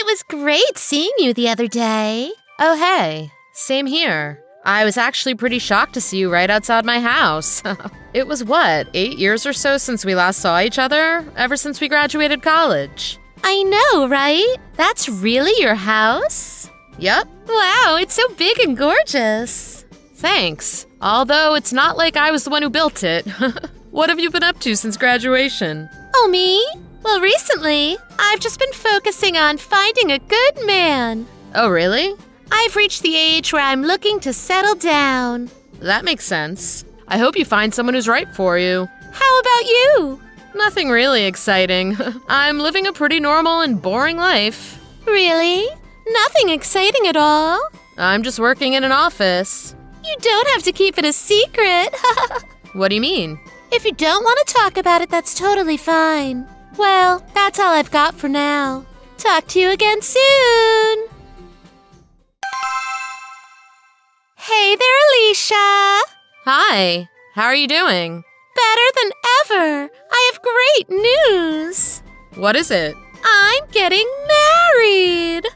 was great seeing you the other day. Oh, hey. Same here. I was actually pretty shocked to see you right outside my house. It was 8 years or so since we last saw each other? Ever since we graduated college. I know, right? That's really your house? Yep. Wow, it's so big and gorgeous. Thanks. Although it's not like I was the one who built it. What have you been up to since graduation? Oh, me? Well, recently, I've just been focusing on finding a good man. Oh, really? I've reached the age where I'm looking to settle down. That makes sense. I hope you find someone who's right for you. How about you? Nothing really exciting. I'm living a pretty normal and boring life. Really? Nothing exciting at all? I'm just working in an office. You don't have to keep it a secret. What do you mean? If you don't want to talk about it, that's totally fine. Well, that's all I've got for now. Talk to you again soon. Hey there, Alicia. Hi. How are you doing? Better than ever. I have great news. What is it? I'm getting married.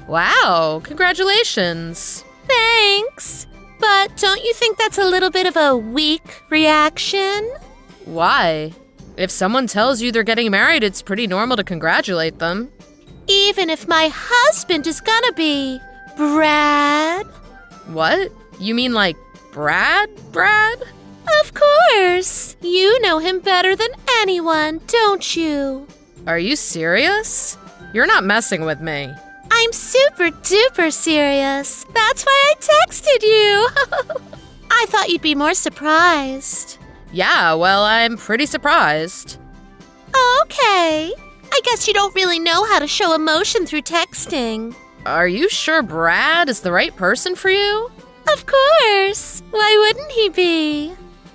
Wow, congratulations. Thanks. But don't you think that's a little bit of a weak reaction? Why? If someone tells you they're getting married, it's pretty normal to congratulate them. Even if my husband is gonna be Brad? What? You mean like Brad? Brad? Of course. You know him better than anyone, don't you? Are you serious? You're not messing with me. I'm super duper serious. That's why I texted you. I thought you'd be more surprised. Yeah, well, I'm pretty surprised. Okay. I guess you don't really know how to show emotion through texting. Are you sure Brad is the right person for you? Of course. Why wouldn't he be?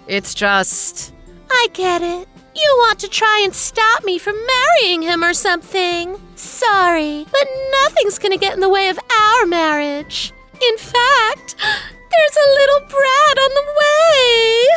It's just... I get it. You want to try and stop me from marrying him or something. Sorry, but nothing's gonna get in the way of our marriage. In fact, there's a little Brad on the way.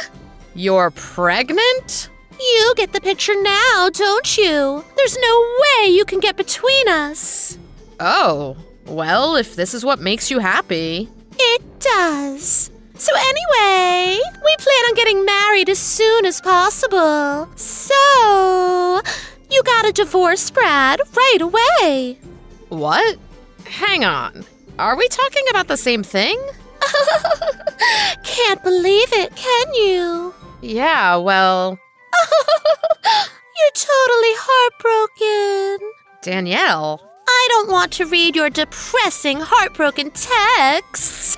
You're pregnant? You get the picture now, don't you? There's no way you can get between us. Oh, well, if this is what makes you happy. It does. So anyway, we plan on getting married as soon as possible. So, you gotta divorce Brad right away. What? Hang on. Are we talking about the same thing? Can't believe it, can you? Yeah, well... You're totally heartbroken. Danielle... I don't want to read your depressing, heartbroken texts.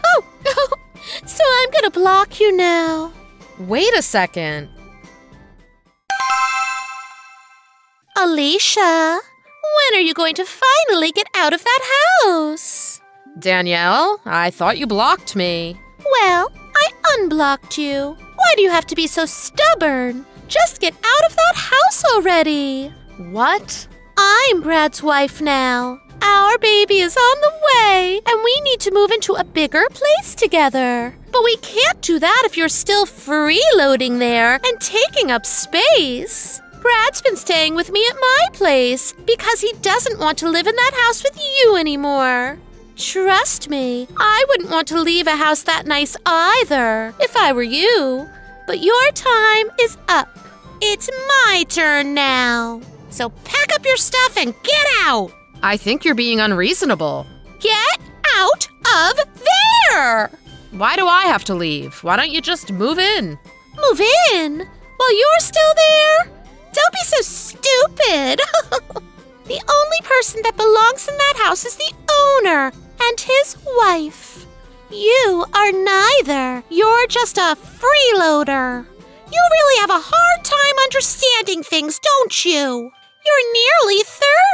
So I'm gonna block you now. Wait a second. Alicia, when are you going to finally get out of that house? Danielle, I thought you blocked me. Well, I unblocked you. Why do you have to be so stubborn? Just get out of that house already. What? I'm Brad's wife now. Our baby is on the way, and we need to move into a bigger place together. But we can't do that if you're still freeloading there and taking up space. Brad's been staying with me at my place because he doesn't want to live in that house with you anymore. Trust me, I wouldn't want to leave a house that nice either if I were you. But your time is up. It's my turn now. So pack up your stuff and get out. I think you're being unreasonable. Get out of there! Why do I have to leave? Why don't you just move in? Move in? While you're still there? Don't be so stupid. The only person that belongs in that house is the owner and his wife. You are neither. You're just a freeloader. You really have a hard time understanding things, don't you? You're nearly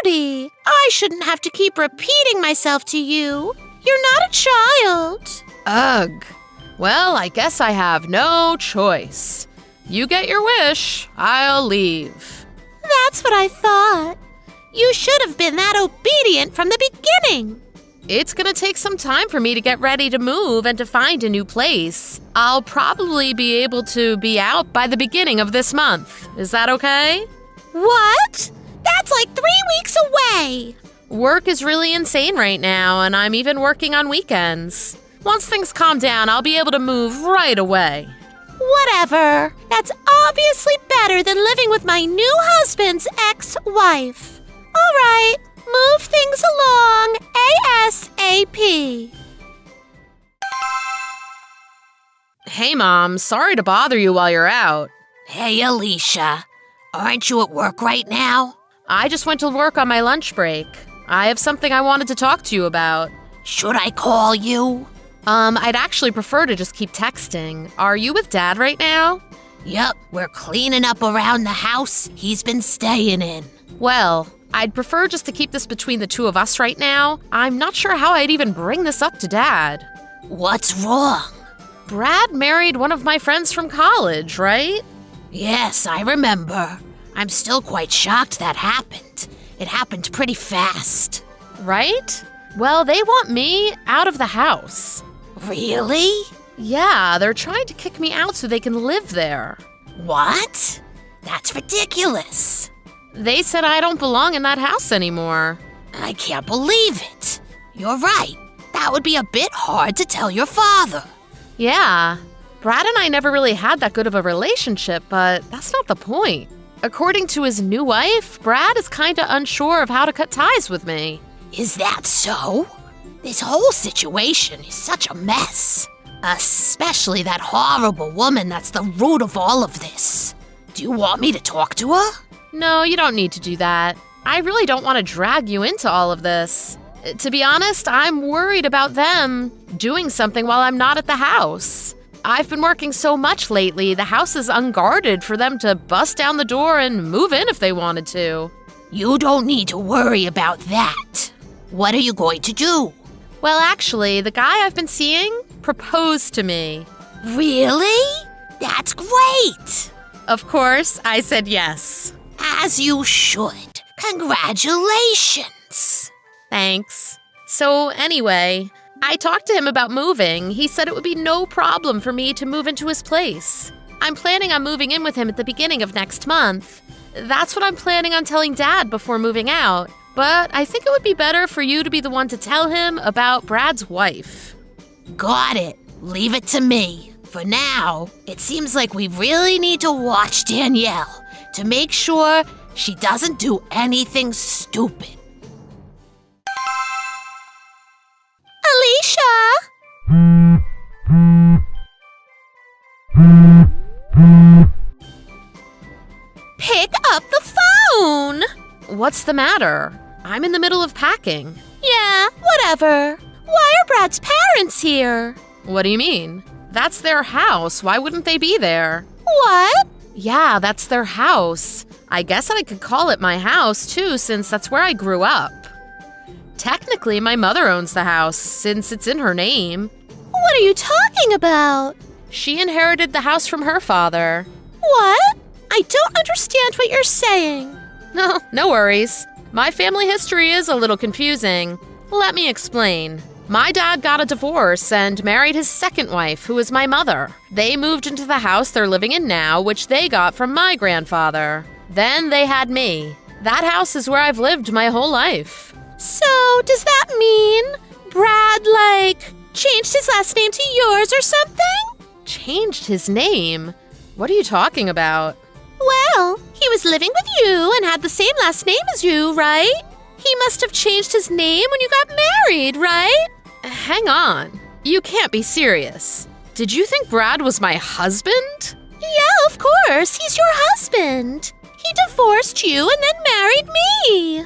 30. I shouldn't have to keep repeating myself to you. You're not a child. Ugh. Well, I guess I have no choice. You get your wish, I'll leave. That's what I thought. You should have been that obedient from the beginning. It's gonna take some time for me to get ready to move and to find a new place. I'll probably be able to be out by the beginning of this month. Is that okay? What? That's like 3 weeks away. Work is really insane right now, and I'm even working on weekends. Once things calm down, I'll be able to move right away. Whatever. That's obviously better than living with my new husband's ex-wife. All right, move things along ASAP. Hey, Mom, sorry to bother you while you're out. Hey, Alicia. Aren't you at work right now? I just went to work on my lunch break. I have something I wanted to talk to you about. Should I call you? I'd actually prefer to just keep texting. Are you with Dad right now? Yep, we're cleaning up around the house he's been staying in. Well, I'd prefer just to keep this between the two of us right now. I'm not sure how I'd even bring this up to Dad. What's wrong? Brad married one of my friends from college, right? Yes, I remember. I'm still quite shocked that happened. It happened pretty fast. Right? Well, they want me out of the house. Really? Yeah, they're trying to kick me out so they can live there. What? That's ridiculous. They said I don't belong in that house anymore. I can't believe it. You're right. That would be a bit hard to tell your father. Yeah, Brad and I never really had that good of a relationship, but that's not the point. According to his new wife, Brad is kinda unsure of how to cut ties with me. Is that so? This whole situation is such a mess. Especially that horrible woman that's the root of all of this. Do you want me to talk to her? No, you don't need to do that. I really don't want to drag you into all of this. To be honest, I'm worried about them doing something while I'm not at the house. I've been working so much lately, the house is unguarded for them to bust down the door and move in if they wanted to. You don't need to worry about that. What are you going to do? Well, actually, the guy I've been seeing proposed to me. Really? That's great. Of course, I said yes. As you should. Congratulations. Thanks. So anyway, I talked to him about moving. He said it would be no problem for me to move into his place. I'm planning on moving in with him at the beginning of next month. That's what I'm planning on telling Dad before moving out. But I think it would be better for you to be the one to tell him about Brad's wife. Got it. Leave it to me. For now, it seems like we really need to watch Danielle to make sure she doesn't do anything stupid. Alicia! Pick up the phone! What's the matter? I'm in the middle of packing. Yeah, whatever. Why are Brad's parents here? What do you mean? That's their house. Why wouldn't they be there? What? Yeah, that's their house. I guess I could call it my house, too, since that's where I grew up. Technically, my mother owns the house, since it's in her name. What are you talking about? She inherited the house from her father. What? I don't understand what you're saying. No worries. My family history is a little confusing. Let me explain. My dad got a divorce and married his second wife, who is my mother. They moved into the house they're living in now, which they got from my grandfather. Then they had me. That house is where I've lived my whole life. So, does that mean Brad, changed his last name to yours or something? Changed his name? What are you talking about? Well, he was living with you and had the same last name as you, right? He must have changed his name when you got married, right? Hang on. You can't be serious. Did you think Brad was my husband? Yeah, of course. He's your husband. He divorced you and then married me.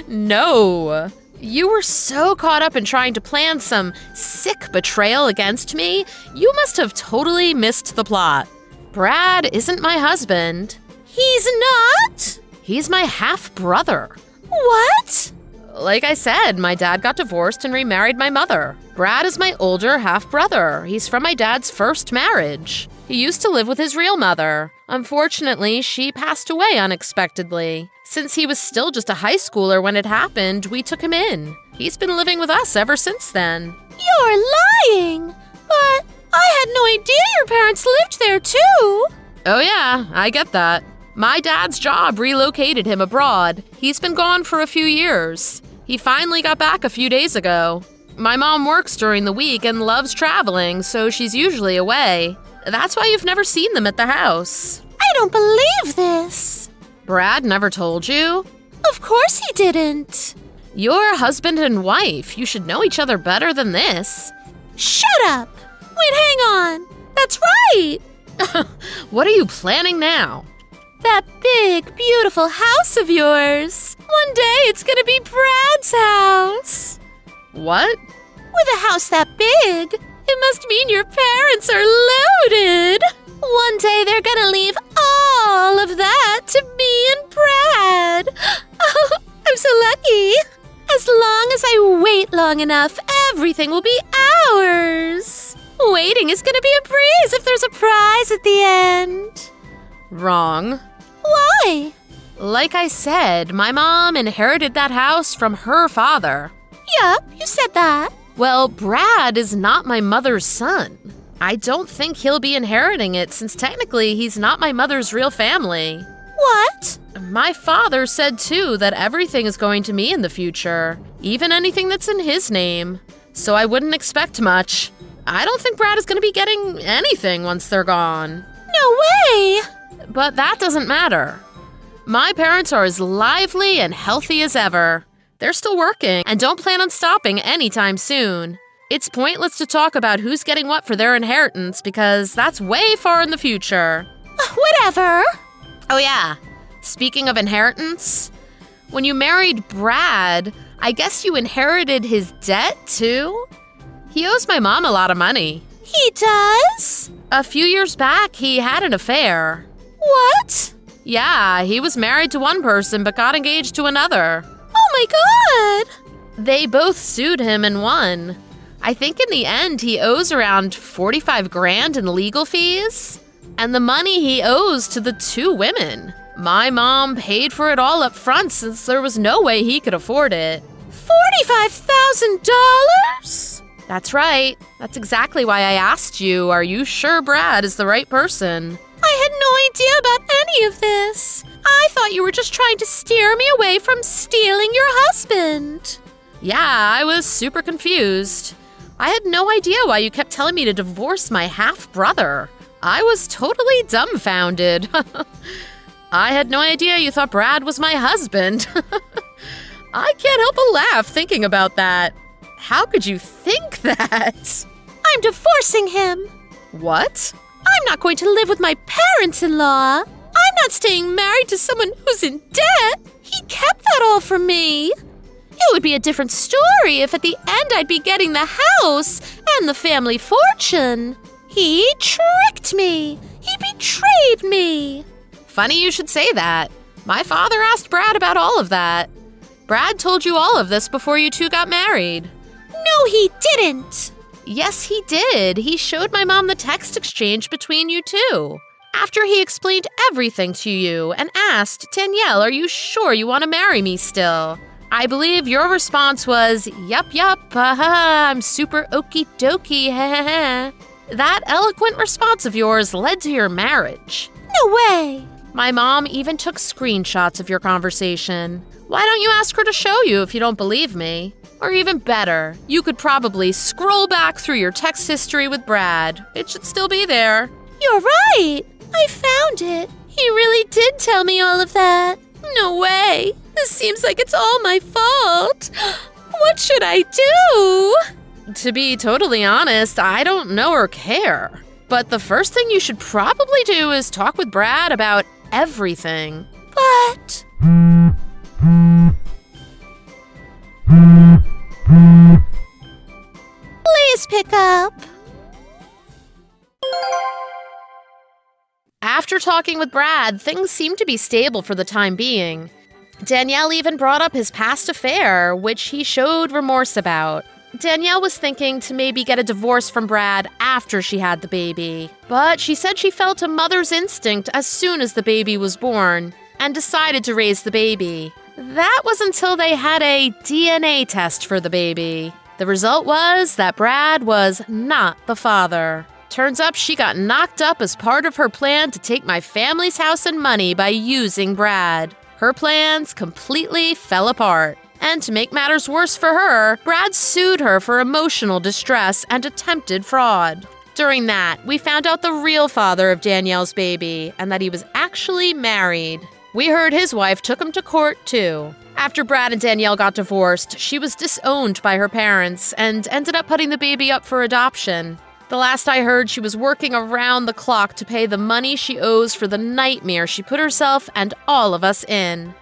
No. You were so caught up in trying to plan some sick betrayal against me, you must have totally missed the plot. Brad isn't my husband. He's not? He's my half-brother. What? Like I said, my dad got divorced and remarried my mother. Brad is my older half-brother. He's from my dad's first marriage. He used to live with his real mother. Unfortunately, she passed away unexpectedly. Since he was still just a high schooler when it happened, we took him in. He's been living with us ever since then. You're lying! But I had no idea your parents lived there too! Oh yeah, I get that. My dad's job relocated him abroad. He's been gone for a few years. He finally got back a few days ago. My mom works during the week and loves traveling, so she's usually away. That's why you've never seen them at the house. I don't believe this. Brad never told you? Of course he didn't. You're husband and wife. You should know each other better than this. Shut up. Wait, hang on. That's right. What are you planning now? That big, beautiful house of yours. One day it's gonna be Brad's house. What? With a house that big, it must mean your parents are loaded. One day they're gonna leave all of that to me and Brad. Oh, I'm so lucky. As long as I wait long enough, everything will be ours. Waiting is gonna be a breeze if there's a prize at the end. Wrong. Why? Like I said, my mom inherited that house from her father. Yup, you said that. Well, Brad is not my mother's son. I don't think he'll be inheriting it since technically he's not my mother's real family. What? My father said too that everything is going to me in the future, even anything that's in his name. So I wouldn't expect much. I don't think Brad is going to be getting anything once they're gone. No way! But that doesn't matter. My parents are as lively and healthy as ever. They're still working and don't plan on stopping anytime soon. It's pointless to talk about who's getting what for their inheritance because that's way far in the future. Whatever. Oh yeah, speaking of inheritance, when you married Brad, I guess you inherited his debt too? He owes my mom a lot of money. He does? A few years back, he had an affair. What? Yeah, he was married to one person but got engaged to another. Oh my god! They both sued him and won. I think in the end he owes around $45,000 in legal fees. And the money he owes to the two women. My mom paid for it all up front since there was no way he could afford it. $45,000? That's right. That's exactly why I asked you, are you sure Brad is the right person? I had no idea about any of this. I thought you were just trying to steer me away from stealing your husband. Yeah, I was super confused. I had no idea why you kept telling me to divorce my half-brother. I was totally dumbfounded. I had no idea you thought Brad was my husband. I can't help but laugh thinking about that. How could you think that? I'm divorcing him. What? I'm not going to live with my parents-in-law. I'm not staying married to someone who's in debt. He kept that all from me. It would be a different story if at the end I'd be getting the house and the family fortune. He tricked me. He betrayed me. Funny you should say that. My father asked Brad about all of that. Brad told you all of this before you two got married. No, he didn't. Yes, he did. He showed my mom the text exchange between you two. After he explained everything to you and asked, Danielle, are you sure you want to marry me still? I believe your response was, yup, I'm super okie dokie, That eloquent response of yours led to your marriage. No way. My mom even took screenshots of your conversation. Why don't you ask her to show you if you don't believe me? Or even better, you could probably scroll back through your text history with Brad. It should still be there. You're right. I found it. He really did tell me all of that. No way. This seems like it's all my fault. What should I do? To be totally honest, I don't know or care. But the first thing you should probably do is talk with Brad about everything. But... Please pick up. After talking with Brad, things seemed to be stable for the time being. Danielle even brought up his past affair, which he showed remorse about. Danielle was thinking to maybe get a divorce from Brad after she had the baby. But she said she felt a mother's instinct as soon as the baby was born and decided to raise the baby. That was until they had a DNA test for the baby. The result was that Brad was not the father. Turns up she got knocked up as part of her plan to take my family's house and money by using Brad. Her plans completely fell apart. And to make matters worse for her, Brad sued her for emotional distress and attempted fraud. During that, we found out the real father of Danielle's baby and that he was actually married. We heard his wife took him to court, too. After Brad and Danielle got divorced, she was disowned by her parents and ended up putting the baby up for adoption. The last I heard, she was working around the clock to pay the money she owes for the nightmare she put herself and all of us in.